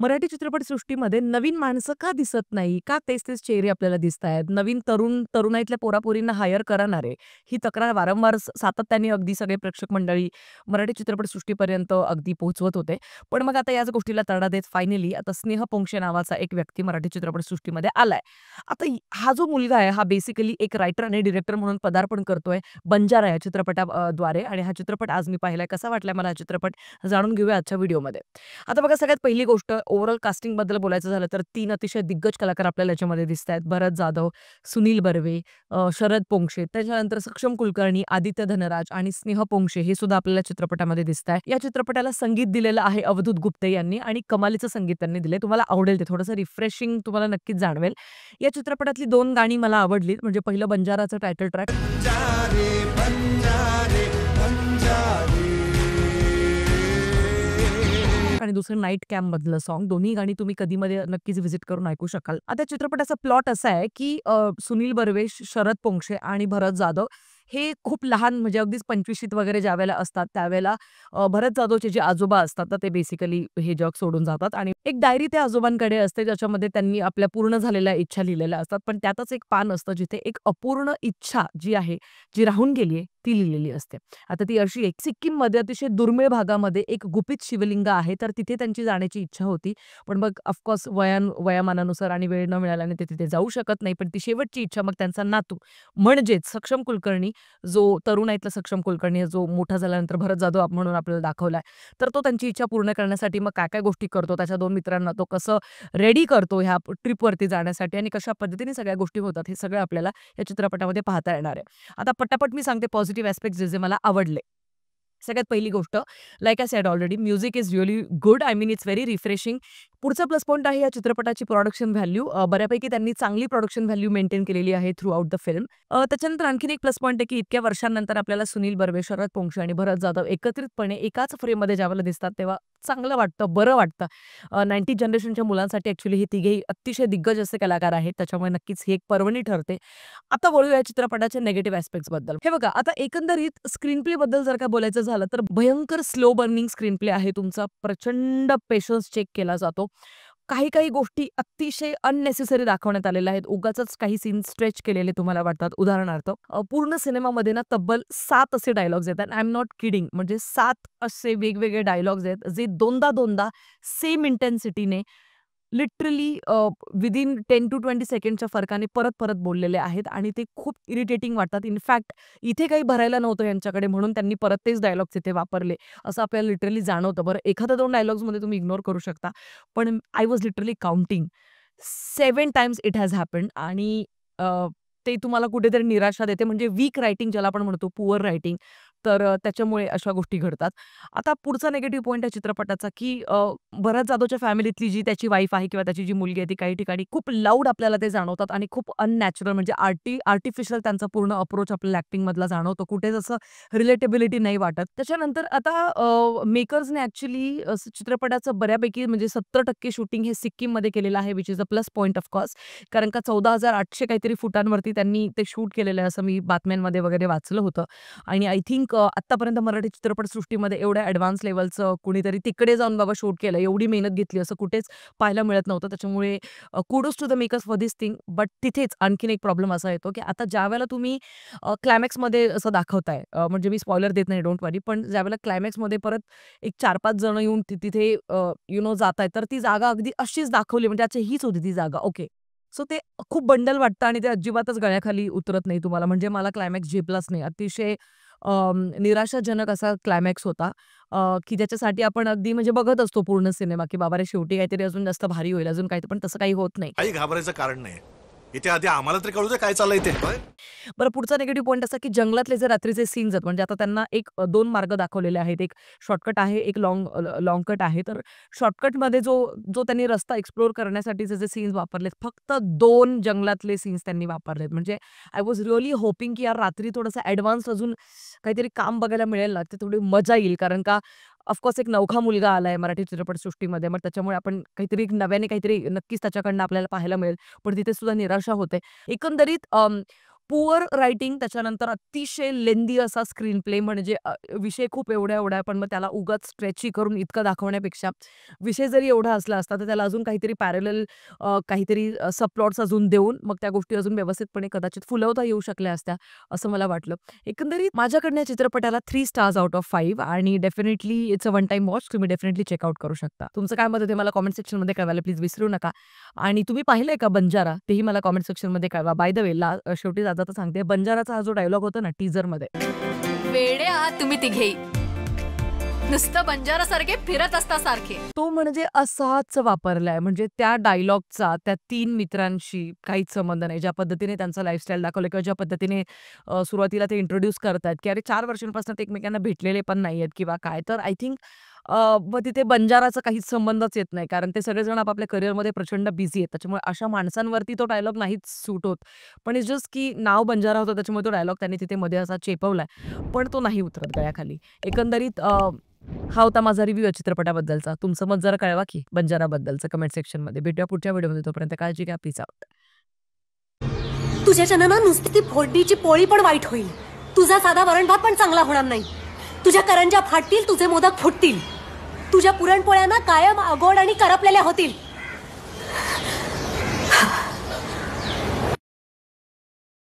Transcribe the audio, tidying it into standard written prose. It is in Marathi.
मराठी चित्रपटसृष्टीमध्ये नवीन माणसं का दिसत नाही? का तेच-तेच चेहरे आपल्याला दिसतायत? नवीन तरुणाईतल्या पोरापोरींना हायर करा ना रे! ही तक्रार वारंवार सातत्याने अगदी सगळे प्रेक्षक मंडळी मराठी चित्रपटसृष्टीपर्यंत अगदी पोहोचवत होते. पण मग आता याच गोष्टीला तडा देत फायनली आता स्नेह पोंक्षे नावाचा एक व्यक्ती मराठी चित्रपटसृष्टीमध्ये आलाय. आता हा जो मुलगा आहे हा बेसिकली एक रायटर आणि डायरेक्टर म्हणून पदार्पण करतोय बंजारा या द्वारे आणि हा चित्रपट आज मी पाहिलाय. कसा वाटलाय मला हा चित्रपट जाणून घेऊया आजच्या व्हिडिओमध्ये. आता बघा सगळ्यात पहिली गोष्ट ओव्हरऑल कास्टिंगबद्दल बोलायचं झालं तर 3 अतिशय दिग्गज कलाकार आपल्याला याच्यामध्ये दिसतायत. भरत जाधव, सुनील बर्वे, शरद पोंक्षे, त्याच्यानंतर सक्षम कुलकर्णी, आदित्य धनराज आणि स्नेह पोंक्षे हे सुद्धा आपल्याला चित्रपटामध्ये दिसताय. या चित्रपटाला संगीत दिलेलं आहे अवधूत गुप्ते यांनी आणि कमालीचं संगीत त्यांनी दिलंय. तुम्हाला आवडेल ते थोडंसं रिफ्रेशिंग तुम्हाला नक्कीच जाणवेल. या चित्रपटातली 2 गाणी मला आवडली. म्हणजे पहिलं बंजाराचं टायटल ट्रॅक बंजारे बंजारे बंजारे आणि दुसरं नाईट कॅम्प मधलं सॉन्ग. दोन्ही गाणी तुम्ही कधीमध्ये नक्कीच व्हिजिट करून ऐकू शकाल. आता चित्रपटाचा प्लॉट असा आहे, की सुनील बर्वे, शरद पोंक्षे आणि भरत जाधव हे खूप लहान म्हणजे अगदीच 25शीत वगैरे ज्यावेळेला असतात, त्यावेळेला भरत जाधवचे जे आजोबा असतात तर ते बेसिकली हे जग सोडून जातात आणि एक डायरी त्या आजोबांकडे असते, ज्याच्यामध्ये त्यांनी आपल्या पूर्ण झालेल्या इच्छा लिहिलेल्या असतात. पण त्यातच एक पान असतं, जिथे एक अपूर्ण इच्छा जी आहे, जी राहून गेली आहे, ती लिहिलेली असते. आता ती अशी एक सिक्कीममध्ये अतिशय दुर्मिळ भागामध्ये एक गुपित शिवलिंग आहे, तर तिथे त्यांची जाण्याची इच्छा होती. पण मग ऑफकोर्स वयामानानुसार आणि वेळ न मिळाल्याने ते तिथे जाऊ शकत नाही. पण ती शेवटची इच्छा मग त्यांचा नातू म्हणजेच सक्षम कुलकर्णी, जो तरुणाईतला सक्षम कुलकर्णी जो मोठा झाल्यानंतर भरत जाधव म्हणून आपल्याला दाखवलाय. तर तो त्यांची इच्छा पूर्ण करण्यासाठी मग काय-काय गोष्टी करतो, त्याच्या 2 मित्रांना तो कसं रेडी करतो ह्या ट्रिपवरती जाण्यासाठी आणि कशा पद्धतीने सगळ्या गोष्टी होतात, हे सगळं आपल्याला या चित्रपटामध्ये पाहता येणार आहे. आता पटापट मी सांगते पॉझिटिव्ह ॲस्पेक्ट्स जे मला आवडले. सगळ्यात पहिली गोष्ट, like I said already music is really good. I mean it's very refreshing. पुढचा प्लस पॉइंट आहे या चित्रपटाची प्रोडक्शन व्हॅल्यू. बऱ्यापैकी त्यांनी चांगली प्रोडक्शन व्हॅल्यू मेंटेन केलेली आहे थ्रू आउट द फिल्म. त्याच्यानंतर आणखीन एक प्लस पॉइंट आहे, की इतक्या वर्षांनंतर आपल्याला सुनील बर्वे, शरद पोंक्षे आणि भरत जाधव एकत्रितपणे एकाच फ्रेममध्ये ज्यावेळेला दिसतात, तेव्हा चांगलं वाटतं, बरं वाटतं. 90 जनरेशनच्या मुलांसाठी ॲक्चुअली हे तिघेही अतिशय दिग्गज असे कलाकार आहेत. त्याच्यामुळे नक्कीच ही एक पर्वणी ठरते. आता बोलूया या चित्रपटाच्या निगेटिव्ह ॲस्पेक्ट्स बद्दल. हे बघा, आता एकंदरीत स्क्रीन प्ले बद्दल जर का बोलायचं झालं, तर भयंकर स्लो बर्निंग स्क्रीन प्ले आहे तुमचा. प्रचंड पेशन्स चेक केला जातो. काही-काही गोष्टी अतिशय अननेसेसरी दाखवण्यात आलेल्या आहेत. उगाचच काही सीन स्ट्रेच केलेले तुम्हाला वाटतात. उदाहरणार्थ पूर्ण सिनेमामध्ये ना तब्बल 7 असे डायलॉग्स आहेत. I am not kidding. म्हणजे 7 असे वेगवेगळे डायलॉग्स आहेत, जे दोनदा-दोनदा सेम इंटेन्सिटीने लिटरली विथिन 10 टू 20 सेकंडच्या फरकाने परत-परत बोललेले आहेत आणि ते खूप इरिटेटिंग वाटतात. इनफॅक्ट इथे काही भरायला नव्हतं यांच्याकडे म्हणून त्यांनी परत तेच डायलॉग्स इथे वापरले, असं आपल्याला लिटरली जाणवतं. बरं, एखादा 2 डायलॉग्समध्ये तुम्ही इग्नोर करू शकता. पण I was literally counting 7 times it has happened आणि ते तुम्हाला कुठेतरी निराशा देते. म्हणजे वीक रायटिंग ज्याला आपण म्हणतो, पुअर रायटिंग. तर त्याच्यामुळे अशा गोष्टी घडतात. आता पुढचा निगेटिव्ह पॉइंट आहे चित्रपटाचा, की भरत जाधवच्या फॅमिलीतली जी त्याची वाईफ आहे किंवा त्याची जी मुलगी आहे, ती काही ठिकाणी खूप लाऊड आपल्याला ते जाणवतात आणि खूप अननॅचरल म्हणजे आर्टिफिशियल त्यांचा पूर्ण अप्रोच आपल्याला ॲक्टिंगमधला जाणवतो. कुठेच असं रिलेटेबिलिटी नाही वाटत. त्याच्यानंतर आता मेकर्सने ॲक्चुअली चित्रपटाचं बऱ्यापैकी म्हणजे 70% शूटिंग हे सिक्कीममध्ये केलेलं आहे, which is a plus point of course. कारण का 14,800 काहीतरी फुटांवरती त्यांनी ते शूट केलेलं आहे, असं मी बातम्यांमध्ये वगैरे वाचलं होतं. आणि आय थिंक आत्तापर्यंत मराठी चित्रपटसृष्टीमध्ये एवढ्या ॲडव्हान्स लेव्हलचं कुणीतरी तिकडे जाऊन बाबा शूट केलं, एवढी मेहनत घेतली असं कुठेच पाहायला मिळत नव्हतं. त्याच्यामुळे kudos to the makers for this thing. But तिथेच आणखीन एक प्रॉब्लेम असा येतो, की आता ज्यावेळेला तुम्ही क्लायमॅक्समध्ये असं दाखवताय, म्हणजे मी स्पॉइलर देत नाही, डोंट वरी. पण ज्यावेळेला क्लायमॅक्समध्ये परत एक 4-5 जण येऊन तिथे जातायत, तर ती जागा अगदी अशीच दाखवली म्हणजे अच्छा हीच होती ती जागा. ओके. सो ते खूप बंडल वाटतं आणि ते अजिबातच गळ्याखाली उतरत नाही तुम्हाला. म्हणजे मला क्लायमॅक्स झेपलाच नाही. अतिशय निराशाजनक असा क्लायमॅक्स होता, की ज्याच्यासाठी आपण अगदी म्हणजे बघत असतो पूर्ण सिनेमा, की बाबा रे शेवटी काहीतरी अजून जास्त भारी होईल, अजून काही पण तसं काही होत नाही. काही घाबरायचं कारण नाही. इथे आधी आम्हाला तरी कळू दे काय चाललंय ते. बरं, पुढचा निगेटिव्ह पॉइंट असा, की जंगलातले जे रात्रीचे सीन्स आहेत, म्हणजे आता त्यांना 2 मार्ग दाखवलेले आहेत. एक शॉर्टकट आहे, एक लाँग कट आहे. तर शॉर्टकटमध्ये जो जो त्यांनी रस्ता एक्सप्लोर करण्यासाठीचे जे सीन्स वापरलेत, फक्त 2 जंगलातले सीन्स त्यांनी वापरलेत. म्हणजे आय वॉज रिअली होपिंग, की यार रात्री थोडंसं ॲडव्हान्स अजून काहीतरी काम बघायला मिळेल ना, ते थोडी मजा येईल. कारण का ऑफकोर्स एक नवखा मुलगा आलाय मराठी चित्रपटसृष्टीमध्ये. मग त्याच्यामुळे आपण काहीतरी एक नव्याने काहीतरी नक्कीच त्याच्याकडनं आपल्याला पाहायला मिळेल. पण तिथे सुद्धा निराशा होते. एकंदरीत पुअर रायटिंग, त्याच्यानंतर अतिशय लेंदी असा स्क्रीन प्ले, म्हणजे विषय खूप एवढा पण मग त्याला उगाच स्ट्रेची करून इतकं दाखवण्यापेक्षा विषय जरी एवढा असला असता तर त्याला अजून काहीतरी पॅरलल काहीतरी सबप्लॉट्स अजून देऊन मग त्या गोष्टी अजून व्यवस्थितपणे कदाचित फुलवता येऊ शकल्या असत्या, असं मला वाटलं. एकंदरीत माझ्याकडनं या चित्रपटाला 3 स्टार्स आउट ऑफ 5 आणि definitely it's a one time watch. तुम्ही डेफिनेटली चेकआउट करू शकता. तुमचं काय मत आहे ते मला कमेंट सेक्शनमध्ये कळवायला प्लीज विसरू नका. आणि तुम्ही पाहिलंय का बंजारा? तेही मला कमेंट सेक्शनमध्ये कळवा. बाय द वे शेवटी जाता तर सांगते, बंजाराचा हा जो डायलॉग होता ना टीझरमध्ये, वेडे आहात तुम्ही तिघेही. नुसतं बंजारासारखे फिरत असता सारखे. तो म्हणजे असाच वापरलाय. म्हणजे त्या डायलॉगचा त्या 3 मित्रांशी काहीच संबंध नाही. ज्या पद्धतीने त्यांचा लाईफस्टाईल दाखवलं किंवा ज्या पद्धतीने सुरुवातीला ते इंट्रोड्यूस करतायत, की अरे 4 वर्षांपासून ते एकमेकांना भेटलेले पण नाहीयेत किंवा काय. तर आय थिंक मग तिथे बंजाराचा काहीच संबंधच येत नाही. कारण ते सगळेजण आपापल्या करिअरमध्ये प्रचंड बिझी आहेत. त्याच्यामुळे अशा माणसांवरती तो डायलॉग नाहीच सूट होत. पण इट्स जस्ट की नाव बंजारा होतं त्याच्यामुळे तो डायलॉग त्यांनी तिथे मध्ये असा चेपवलाय. पण तो नाही उतरत गळ्याखाली. एकंदरीत हा होता माझा रिव्ह्यू या चित्रपटाबद्दलचा. तुमचं मत जरा कळवा की बंजाराबद्दलचं कमेंट सेक्शनमध्ये. भेटूया पुढच्या व्हिडिओमध्ये. तोपर्यंत काळजी घ्या. Peace out. तुझ्याच्यानं ना नुसती फोडणीची पोळी पण वाईट होईल. तुझा साधा वरण भात पण चांगला होणार नाही. तुझ्या करंज्या फाटतील, तुझे मोदक फुटतील. तुझ्या पुरणपोळ्या ना कायम आगोड आणि करपलेल्या होतील.